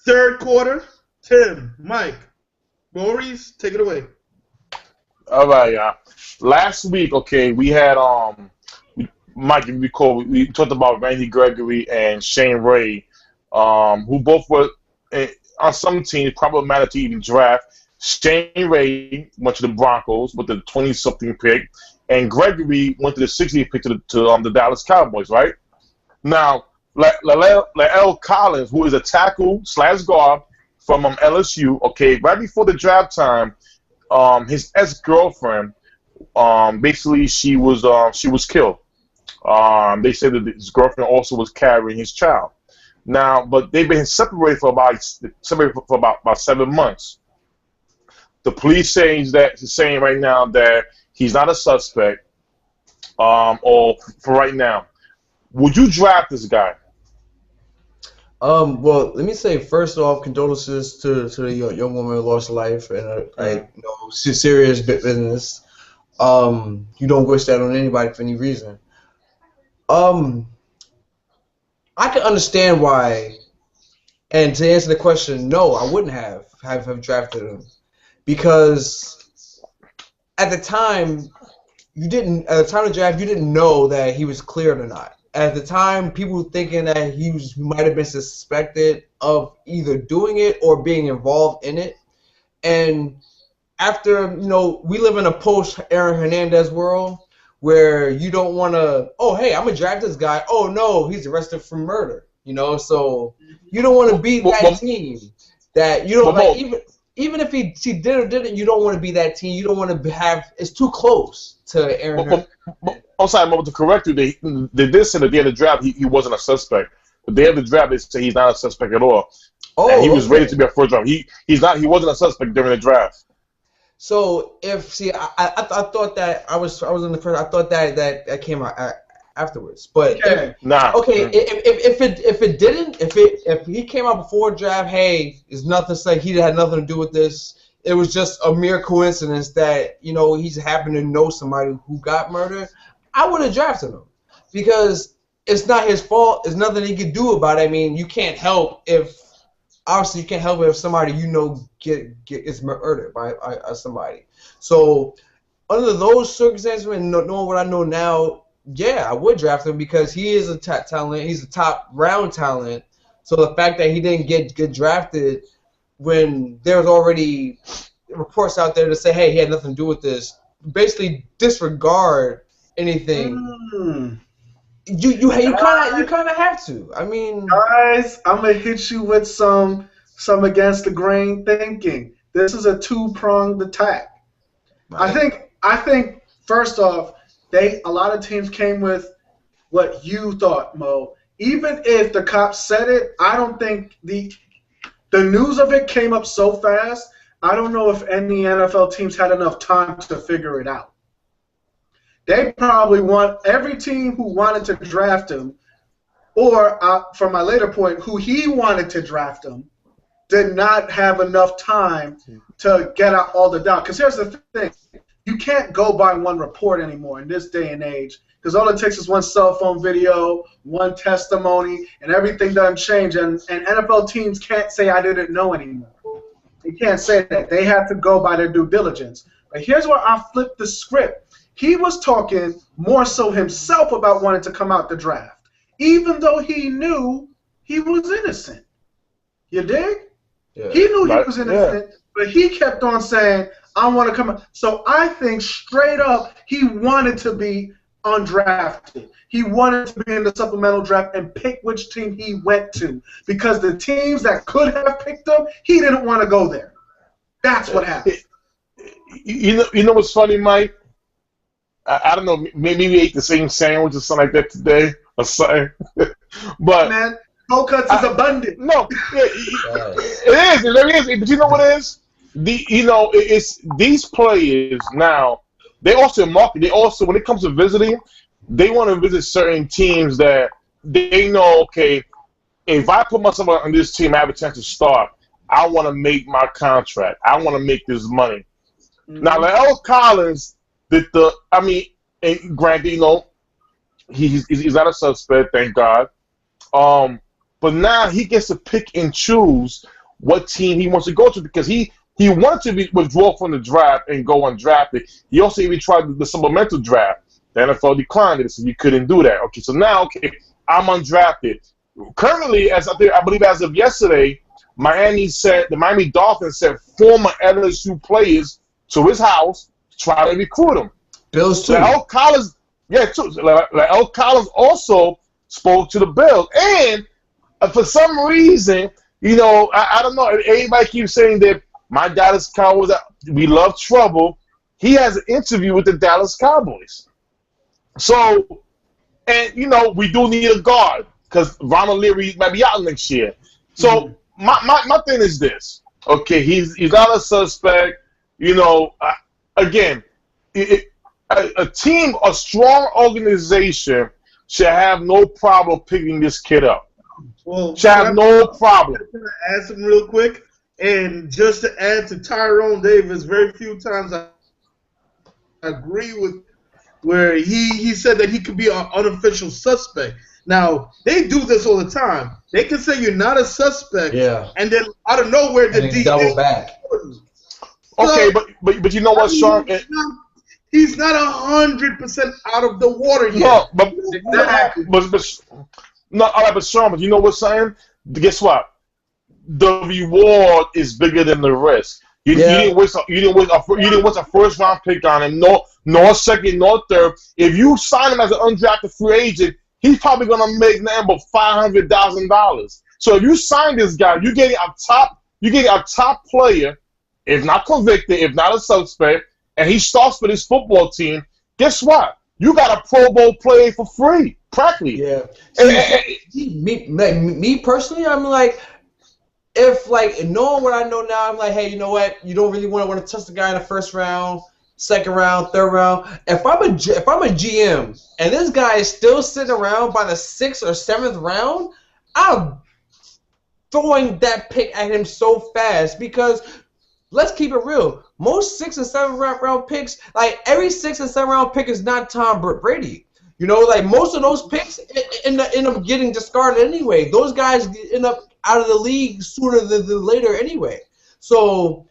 third quarter. Tim, Mike, Maurice, take it away. All right, last week, okay, we had Mike, if you recall, we talked about Randy Gregory and Shane Ray, who both were on some teams problematic to even draft. Shane Ray went to the Broncos with the 20-something pick, and Gregory went to the 60th pick to the Dallas Cowboys, right? Now, La'el Collins, who is a tackle / guard from LSU, okay, right before the draft time, his ex-girlfriend, basically she was killed. They said that his girlfriend also was carrying his child. Now, but they've been separated for about 7 months. The police saying right now that he's not a suspect, or for right now. Would you draft this guy? Well, let me say first off, condolences to the young woman who lost life, and serious business. You don't wish that on anybody for any reason. I can understand why, and to answer the question, no, I wouldn't have drafted him, because at the time of the draft, you didn't know that he was cleared or not. At the time, people were thinking that he might have been suspected of either doing it or being involved in it. And after, we live in a post-Aaron Hernandez world where you don't want to, oh, hey, I'm going to draft this guy. Oh, no, he's arrested for murder. So you don't want to be that team that you don't even if he did or didn't, you don't want to be that team. You don't want to have, it's too close to Aaron Hernandez. I'm sorry, to correct you, they did say at the end of the draft he wasn't a suspect. But the day of the draft, they say he's not a suspect at all. Oh, and he was ready to be a first round. He wasn't a suspect during the draft. So I thought that I was in the first. I thought that came out afterwards. But okay. If he came out before draft, hey, it's nothing. Like he had nothing to do with this. It was just a mere coincidence that he's happened to know somebody who got murdered. I would have drafted him because it's not his fault. There's nothing he could do about it. I mean, you can't help if somebody gets murdered by somebody. So under those circumstances, and knowing what I know now, yeah, I would draft him because he is a top talent. He's a top round talent. So the fact that he didn't get drafted when there was already reports out there to say, hey, he had nothing to do with this, basically disregard anything. You kind of have to. I mean, guys, I'm gonna hit you with some against the grain thinking. This is a two-pronged attack. Right. I think first off, a lot of teams came with what you thought, Mo. Even if the cops said it, I don't think the news of it came up so fast. I don't know if any NFL teams had enough time to figure it out. They probably want every team who wanted to draft him, or from my later point, who he wanted to draft him, did not have enough time to get out all the doubt. Because here's the thing. You can't go by one report anymore in this day and age, because all it takes is one cell phone video, one testimony, and everything doesn't change. And NFL teams can't say I didn't know anymore. They can't say that. They have to go by their due diligence. But here's where I flipped the script. He was talking more so himself about wanting to come out the draft, even though he knew he was innocent. You dig? Yeah. He knew he was innocent, but he kept on saying, I want to come out. So I think straight up he wanted to be undrafted. He wanted to be in the supplemental draft and pick which team he went to, because the teams that could have picked him, he didn't want to go there. That's what happened. You know what's funny, Mike? I don't know, maybe we ate the same sandwich or something like that today or something. But man, cold cuts is abundant. No, it is. But you know what it is? It's these players now. They also market. They also, when it comes to visiting, they want to visit certain teams that they know. Okay, if I put myself on this team, I have a chance to start. I want to make my contract. I want to make this money. Mm-hmm. Now, La'el Collins. And granted, he's not a suspect, thank God. But now he gets to pick and choose what team he wants to go to because he wanted to withdraw from the draft and go undrafted. He also even tried the supplemental draft. The NFL declined it, so he couldn't do that. Okay, so now, okay, I'm undrafted. Currently, I believe as of yesterday, the Miami Dolphins sent former LSU players to his house to try to recruit him. Bills too. La'el Collins, La'el Collins also spoke to the Bills, and for some reason, I don't know. Everybody keeps saying that my Dallas Cowboys, we love trouble. He has an interview with the Dallas Cowboys. So, and we do need a guard because Ronald Leary might be out next year. So my thing is this. Okay, he's not a suspect. Again, a team, a strong organization should have no problem picking this kid up. Well, should have no problem. I'm going to add something real quick. And just to add to Tyrone Davis, very few times I agree with where he said that he could be an unofficial suspect. Now, they do this all the time. They can say you're not a suspect, and then out of nowhere, the DA double back. Okay, but you know what, Sean? He's not 100% out of the water yet. No, all right, but Sean, but you know what, Sam? Guess what? The reward is bigger than the risk. You didn't waste a first round pick on him, no second, no third. If you sign him as an undrafted free agent, he's probably gonna make nothing but $500,000. So if you sign this guy, you're getting a top player, if not convicted, if not a suspect, and he starts for this football team. Guess what? You got a Pro Bowl player for free, practically. Yeah. Me personally, I'm like, if knowing what I know now, I'm like, hey, you know what? You don't really want to touch the guy in the first round, second round, third round. If I'm a GM and this guy is still sitting around by the 6th or 7th round, I'm throwing that pick at him so fast because let's keep it real. Most 6th and 7th round picks, every 6th and 7th round pick is not Tom Brady. Most of those picks end up getting discarded anyway. Those guys end up out of the league sooner than later anyway. So,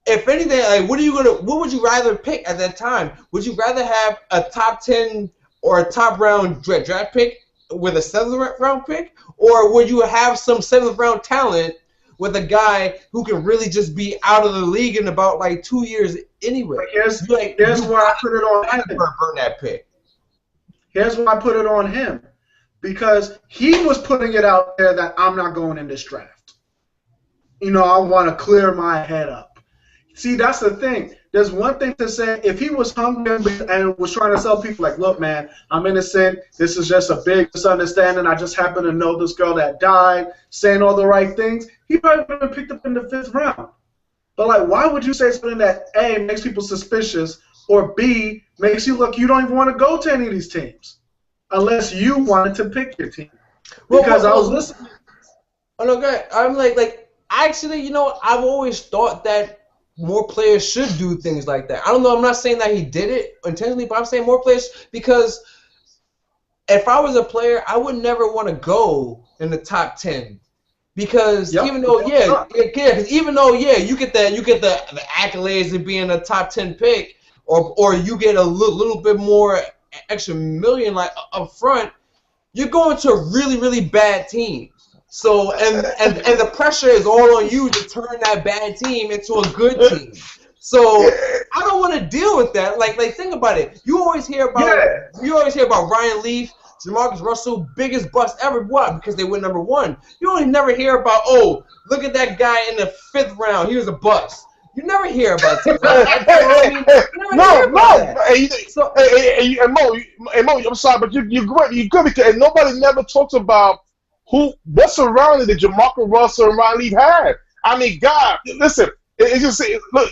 if anything, what would you rather pick at that time? Would you rather have a top 10 or a top round draft pick with a 7th round pick, or would you have some 7th round talent with a guy who can really just be out of the league in about 2 years anyway? Here's why I put it on him. Burn that pick. Here's why I put it on him. Because he was putting it out there that I'm not going in this draft. I want to clear my head up. See, that's the thing. There's one thing to say, if he was hungry and was trying to sell people look, man, I'm innocent. This is just a big misunderstanding. I just happen to know this girl that died, saying all the right things. He probably would have been picked up in the 5th round. But, why would you say something that, A, makes people suspicious, or B, makes you look, you don't even want to go to any of these teams unless you wanted to pick your team. Because I was listening. Oh, no, good. I'm actually, I've always thought that more players should do things like that. I don't know. I'm not saying that he did it intentionally, but I'm saying more players because if I was a player, I would never want to go in the top 10 because even though you get the accolades of being a top 10 pick, or you get a little bit more extra million up front, you're going to a really, really bad team. So and the pressure is all on you to turn that bad team into a good team. So I don't want to deal with that. Think about it. You always hear about Ryan Leaf, Jamarcus Russell, biggest bust ever. What? Because they went number 1. You only never hear about, oh, look at that guy in the 5th round. He was a bust. You never hear about that. Mo, I'm sorry, but you're good because nobody never talks about what's surrounding the Jamarcus Russell and Ryan Leaf had. I mean, God, listen, just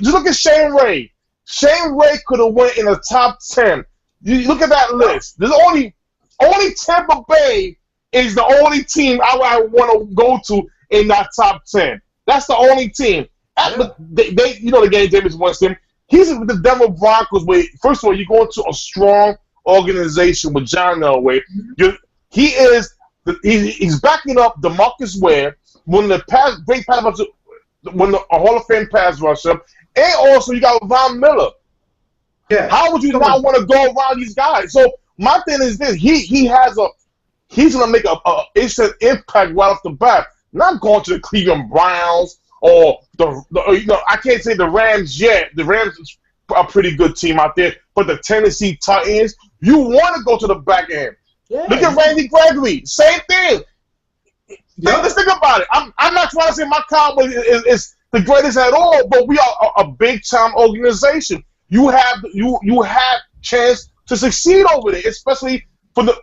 look at Shane Ray. Shane Ray could have went in the top 10. You look at that list. There's only Tampa Bay is the only team I want to go to in that top 10. That's the only team. They the game James Winston. He's with the Denver Broncos. Where first of all, you're going to a strong organization with John Elway. He's backing up DeMarcus Ware, one of the great pass a Hall of Fame pass rusher, and also you got Von Miller. Yeah. How would you not want to go around these guys? So my thing is this: he's gonna make a instant impact right off the bat. Not going to the Cleveland Browns or I can't say the Rams yet. The Rams are a pretty good team out there, but the Tennessee Titans, you want to go to the back end. Yeah. Look at Randy Gregory, same thing. Let's think about it. I'm not trying to say my Cowboys is the greatest at all, but we are a big time organization. You have chance to succeed over there, especially for the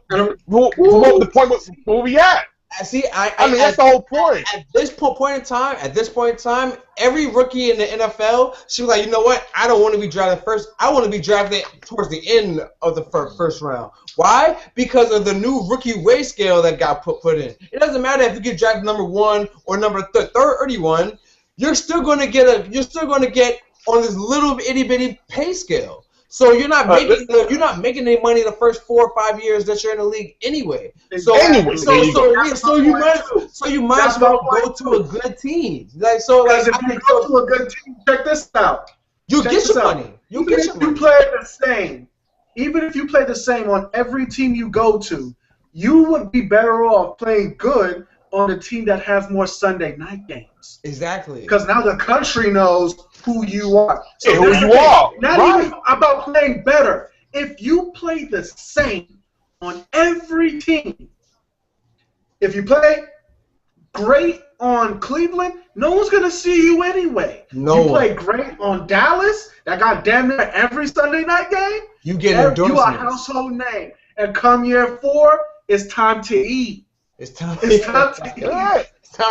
point where we at. See, I mean that's the whole point. At this point in time, every rookie in the NFL should be like, you know what? I don't want to be drafted first. I want to be drafted towards the end of the first round. Why? Because of the new rookie weight scale that got put in. It doesn't matter if you get drafted number 1 or number 31. You're still going to get on this little itty bitty pay scale. So you're not making any money the first 4 or 5 years that you're in the league anyway. So you might as well go to a good team. If you go to a good team, check this out. You get your money. Even if you play the same, even if you play the same on every team you go to, you would be better off playing good on a team that has more Sunday night games. Exactly. Because now the country knows who you are. So who you are. Not even about playing better. If you play the same on every team, if you play great on Cleveland, no one's going to see you anyway. You play great on Dallas, that got damn near every Sunday night game, you get endorsements. You are a household name. And come year 4, it's time to eat. It's time to eat. It's time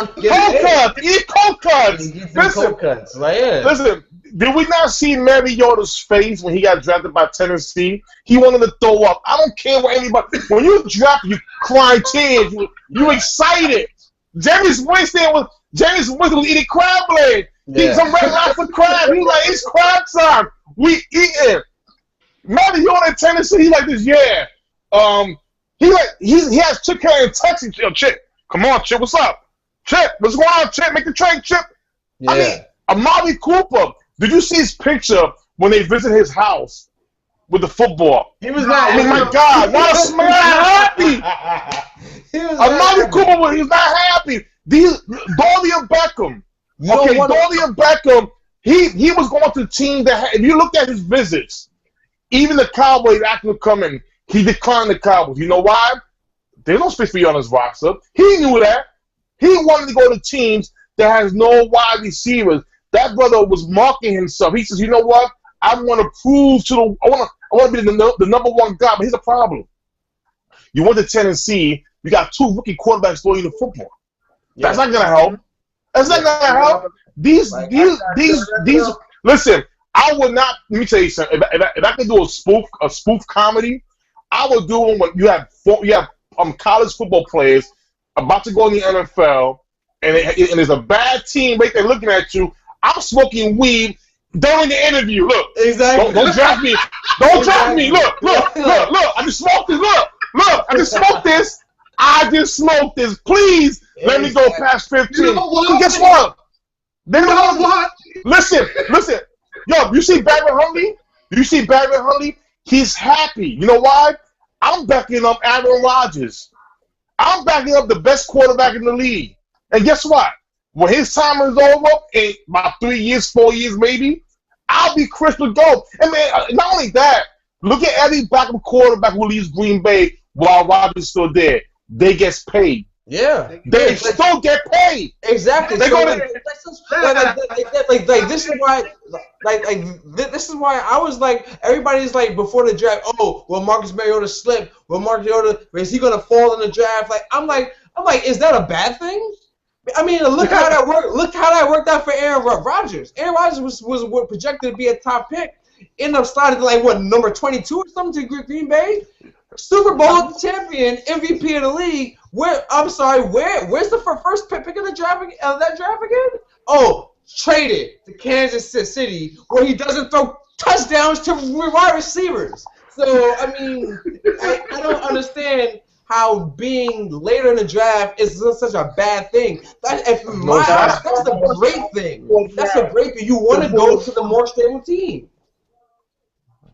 to get Eat cold cuts. Listen, did we not see Mariota's face when he got drafted by Tennessee? He wanted to throw up. I don't care what anybody. When you draft, you crying tears. You excited. James Winston was eating crab leg. Eating some red lobster crab. He was like, it's crab time. We eating. Mariota in Tennessee, he like this. Yeah. He has Chip here in Texas. Yo, Chip, come on, Chip, what's up? Chip, what's going on, Chip? Make the trade, Chip. Yeah. I mean, Amari Cooper. Did you see his picture when they visited his house with the football? He was not. I mean, my God, not happy. Amari Cooper, he was not happy. Dorian Beckham. Dorian Beckham. He was going to the team that. If you look at his visits, even the Cowboys actually coming. He declined the Cowboys. You know why? There's no space for you on his roster. He knew that. He wanted to go to teams that has no wide receivers. That brother was marking himself. He says, you know what? I want to prove to the – I want to be the number one guy. But here's the problem. You went to Tennessee. You got 2 rookie quarterbacks throwing the football. Yeah. That's not going to help. That's not going to help. These – listen, I would not – let me tell you something. If I could do a spoof comedy, I would do them when you have college football players about to go in the NFL, and there's a bad team right there looking at you. I'm smoking weed during the interview. Look, exactly. Don't draft me. Don't draft me. Look. I just smoked this. Look. I just smoked this. Please let me go past 15. You know what? Guess what? Listen. Yo, you see Barrett Hundley? He's happy. You know why? I'm backing up Aaron Rodgers. I'm backing up the best quarterback in the league. And guess what? When his time is over, in about 3 years, 4 years maybe, I'll be crystal gold. And man, not only that, look at every backup quarterback who leaves Green Bay while Rodgers is still there. They get paid. Yeah, they still get paid. Exactly. This is why, this is why I was like, everybody's like before the draft. Oh, will Marcus Mariota slip? Is he gonna fall in the draft? I'm like, is that a bad thing? I mean, look how that worked. Look how that worked out for Aaron Rodgers. Aaron Rodgers was projected to be a top pick. Ended up sliding to number 22 or something to Green Bay. Super Bowl champion, MVP of the league. Where's the first pick of that draft again? Oh, traded to Kansas City, where he doesn't throw touchdowns to wide receivers. So I mean, I don't understand how being later in the draft is such a bad thing. That's No, it's not. that's a great thing. That's a great thing. You want to go to the more stable team.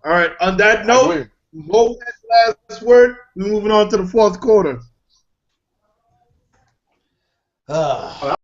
All right. On that I note, agree. Mo has last word. We're moving on to the fourth quarter. Ugh.